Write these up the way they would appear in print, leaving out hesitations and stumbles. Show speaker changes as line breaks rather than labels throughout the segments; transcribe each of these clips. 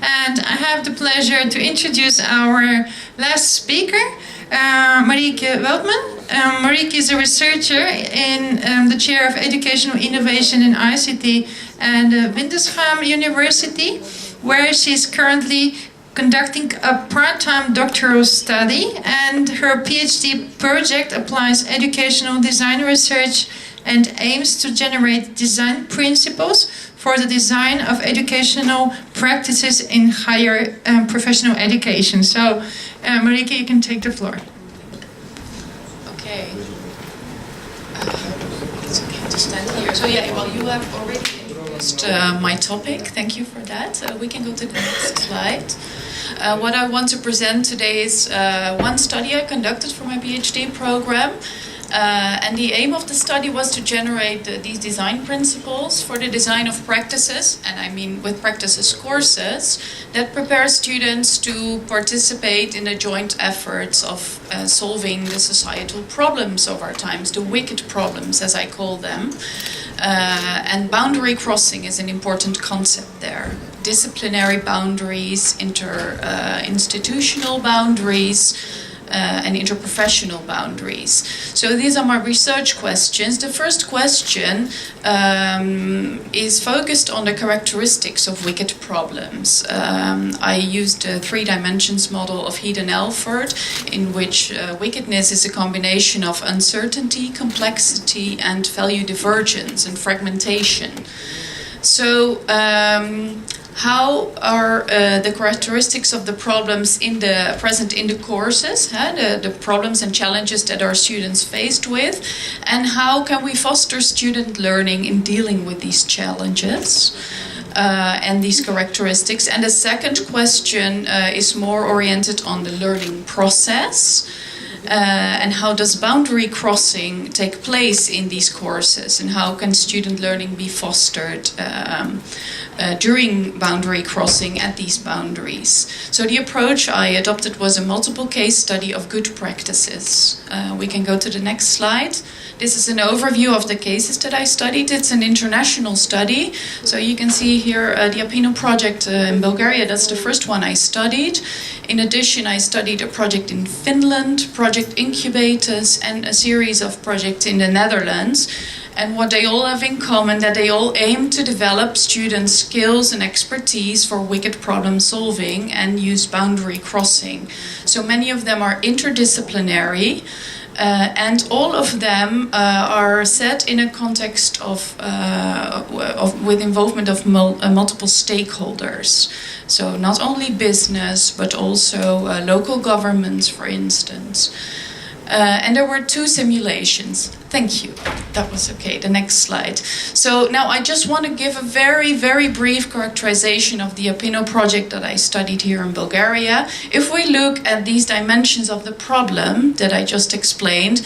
And I have the pleasure to introduce our last speaker, Marieke Veltman. Marieke is a researcher in the chair of Educational Innovation in ICT at Windesheim University, where she's currently conducting a part-time doctoral study, and her PhD project applies educational design research and aims to generate design principles for the design of educational practices in higher professional education. So, Marieke, you can take the floor.
Okay. It's okay to stand here. So yeah, well, you have already introduced my topic. Thank you for that. We can go to the next slide. What I want to present today is one study I conducted for my PhD program. And the aim of the study was to generate these design principles for the design of practices, and I mean with practices courses, that prepare students to participate in the joint efforts of solving the societal problems of our times, the wicked problems as I call them. And boundary crossing is an important concept there. Disciplinary boundaries, institutional boundaries, and interprofessional boundaries. So these are my research questions. The first question is focused on the characteristics of wicked problems. I used a 3 dimensions model of Heath and Elford, in which wickedness is a combination of uncertainty, complexity, and value divergence and fragmentation. So how are the characteristics of the problems present in the courses, the problems and challenges that our students faced with, and how can we foster student learning in dealing with these challenges and these characteristics? And the second question is more oriented on the learning process. And how does boundary crossing take place in these courses, and how can student learning be fostered during boundary crossing at these boundaries? So the approach I adopted was a multiple case study of good practices. We can go to the next slide. This is an overview of the cases that I studied. It's an international study. So you can see here the Apena project in Bulgaria. That's the first one I studied. In addition, I studied a project in Finland, project incubators, and a series of projects in the Netherlands. And what they all have in common, that they all aim to develop students' skills and expertise for wicked problem solving and use boundary crossing. So many of them are interdisciplinary. And all of them are set in a context with involvement of multiple stakeholders. So not only business, but also local governments, for instance. And there were 2 simulations. Thank you. That was okay. The next slide. So now I just want to give a very, very brief characterization of the Apena project that I studied here in Bulgaria. If we look at these dimensions of the problem that I just explained,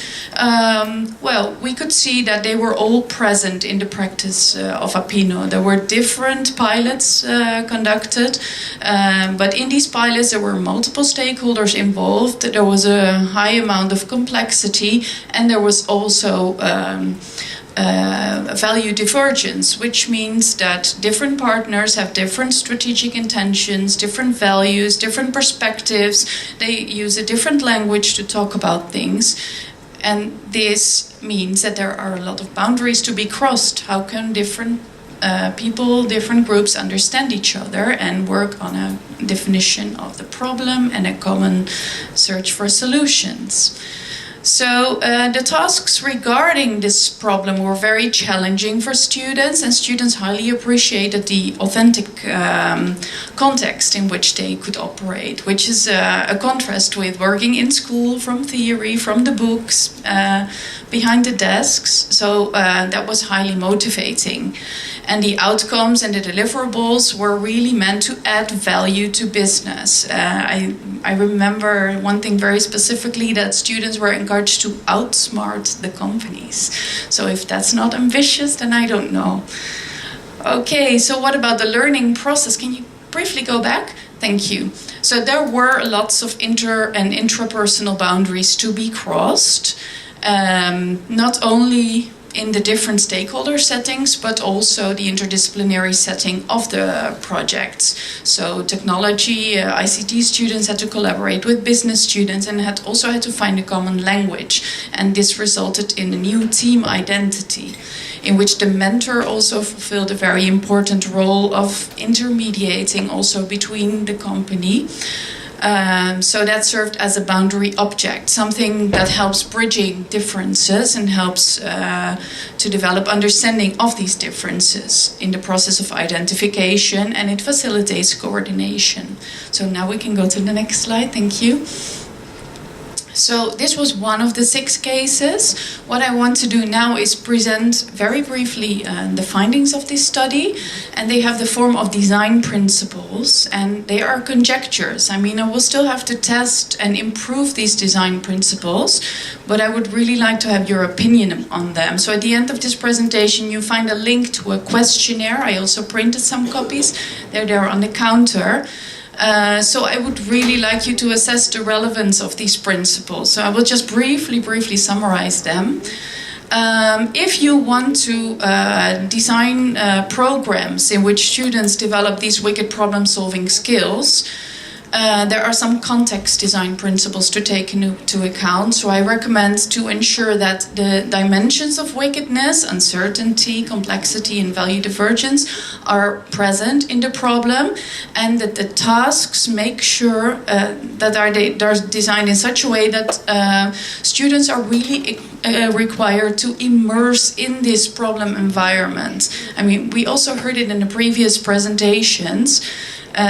well, we could see that they were all present in the practice of Apena. There were different pilots conducted, but in these pilots there were multiple stakeholders involved. There was a high amount of complexity, and there was also value divergence, which means that different partners have different strategic intentions, different values, different perspectives. They use a different language to talk about things. And this means that there are a lot of boundaries to be crossed. How can different people, different groups understand each other and work on a definition of the problem and a common search for solutions? So the tasks regarding this problem were very challenging for students, and students highly appreciated the authentic context in which they could operate, which is a contrast with working in school, from theory, from the books, behind the desks. So that was highly motivating. And the outcomes and the deliverables were really meant to add value to business. I remember one thing very specifically, that students were encouraged to outsmart the companies. So if that's not ambitious, then I don't know. Okay, so what about the learning process? Can you briefly go back? Thank you. So there were lots of inter- and intrapersonal boundaries to be crossed, not only in the different stakeholder settings, but also the interdisciplinary setting of the projects. So technology, ICT students had to collaborate with business students and also had to find a common language. And this resulted in a new team identity, in which the mentor also fulfilled a very important role of intermediating also between the company. So that served as a boundary object, something that helps bridging differences and helps to develop understanding of these differences in the process of identification, and it facilitates coordination. So now we can go to the next slide, thank you. So this was one of the 6 cases. What I want to do now is present very briefly the findings of this study, and they have the form of design principles, and they are conjectures. I mean, I will still have to test and improve these design principles, but I would really like to have your opinion on them. So at the end of this presentation, you find a link to a questionnaire. I also printed some copies. They're there on the counter. So I would really like you to assess the relevance of these principles. So I will just briefly summarize them. If you want to design programs in which students develop these wicked problem-solving skills, there are some context design principles to take into account. So I recommend to ensure that the dimensions of wickedness, uncertainty, complexity, and value divergence are present in the problem, and that the tasks make sure that they're designed in such a way that students are really required to immerse in this problem environment. I mean, we also heard it in the previous presentations.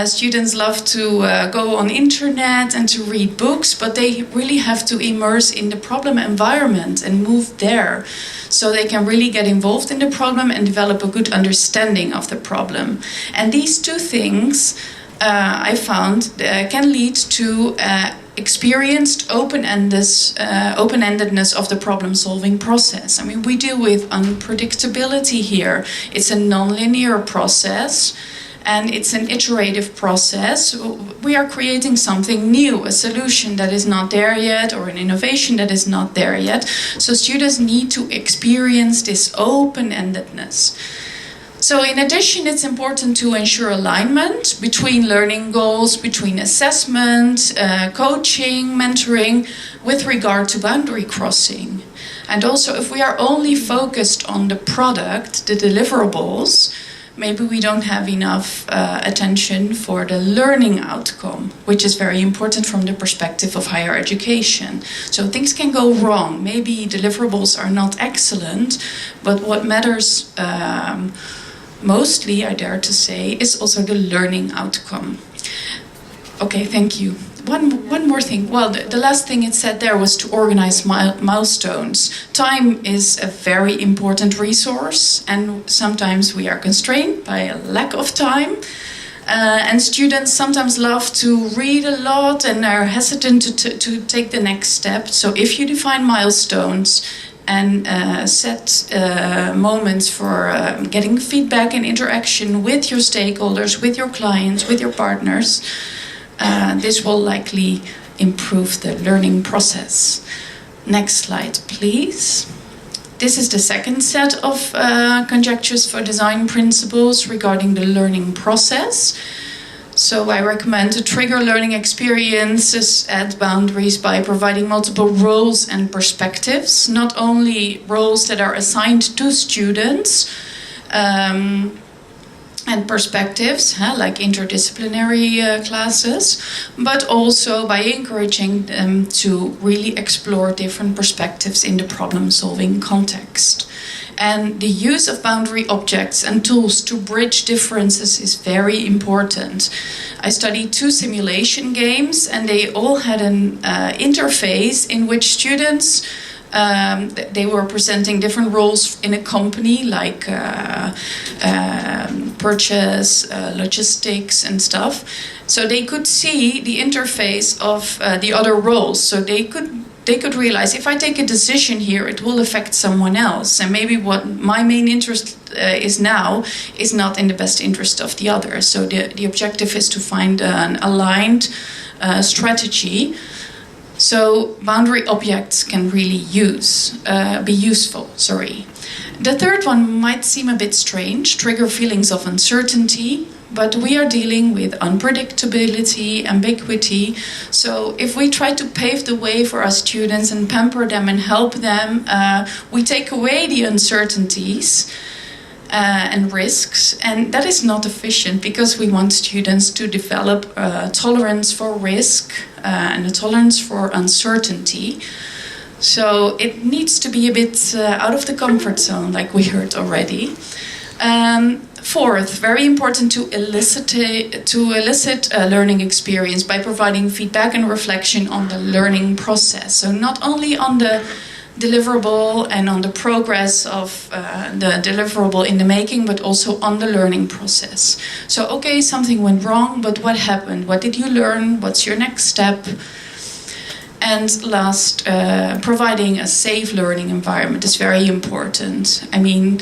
Students love to go on internet and to read books, but they really have to immerse in the problem environment and move there, so they can really get involved in the problem and develop a good understanding of the problem. And these 2 things I found can lead to experienced open-endedness of the problem-solving process. I mean, we deal with unpredictability here. It's a non-linear process, and it's an iterative process. We are creating something new, a solution that is not there yet, or an innovation that is not there yet. So students need to experience this open-endedness. So in addition, it's important to ensure alignment between learning goals, between assessment, coaching, mentoring, with regard to boundary crossing. And also, if we are only focused on the product, the deliverables, maybe we don't have enough attention for the learning outcome, which is very important from the perspective of higher education. So things can go wrong. Maybe deliverables are not excellent, but what matters mostly, I dare to say, is also the learning outcome. Okay, thank you. One more thing. Well, the last thing it said there was to organize milestones. Time is a very important resource, and sometimes we are constrained by a lack of time. And students sometimes love to read a lot and are hesitant to take the next step. So if you define milestones and set moments for getting feedback and interaction with your stakeholders, with your clients, with your partners, this will likely improve the learning process. Next slide, please. This is the second set of conjectures for design principles regarding the learning process. So I recommend to trigger learning experiences at boundaries by providing multiple roles and perspectives, not only roles that are assigned to students, and perspectives, like interdisciplinary classes, but also by encouraging them to really explore different perspectives in the problem-solving context. And the use of boundary objects and tools to bridge differences is very important. I studied 2 simulation games, and they all had an interface in which students they were presenting different roles in a company, like purchase, logistics and stuff. So they could see the interface of the other roles. So they could realize, if I take a decision here, it will affect someone else. And maybe what my main interest is now is not in the best interest of the other. So the objective is to find an aligned strategy. So boundary objects can really be useful. The third one might seem a bit strange, trigger feelings of uncertainty, but we are dealing with unpredictability, ambiguity. So if we try to pave the way for our students and pamper them and help them, we take away the uncertainties and risks, and that is not efficient because we want students to develop tolerance for risk and a tolerance for uncertainty. So it needs to be a bit out of the comfort zone, like we heard already. Fourth, very important to elicit a learning experience by providing feedback and reflection on the learning process. So not only on the deliverable and on the progress of the deliverable in the making, but also on the learning process. So, okay, something went wrong, but what happened? What did you learn? What's your next step? And last, providing a safe learning environment is very important. I mean,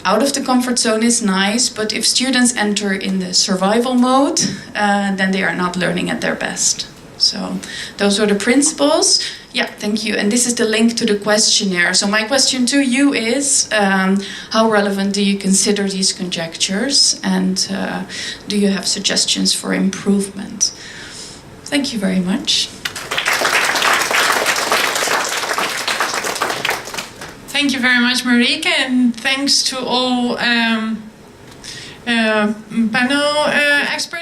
out of the comfort zone is nice, but if students enter in the survival mode, then they are not learning at their best. So those are the principles. Yeah, thank you. And this is the link to the questionnaire. So my question to you is, how relevant do you consider these conjectures? And do you have suggestions for improvement? Thank you very much.
Thank you very much, Marieke, and thanks to all panel experts.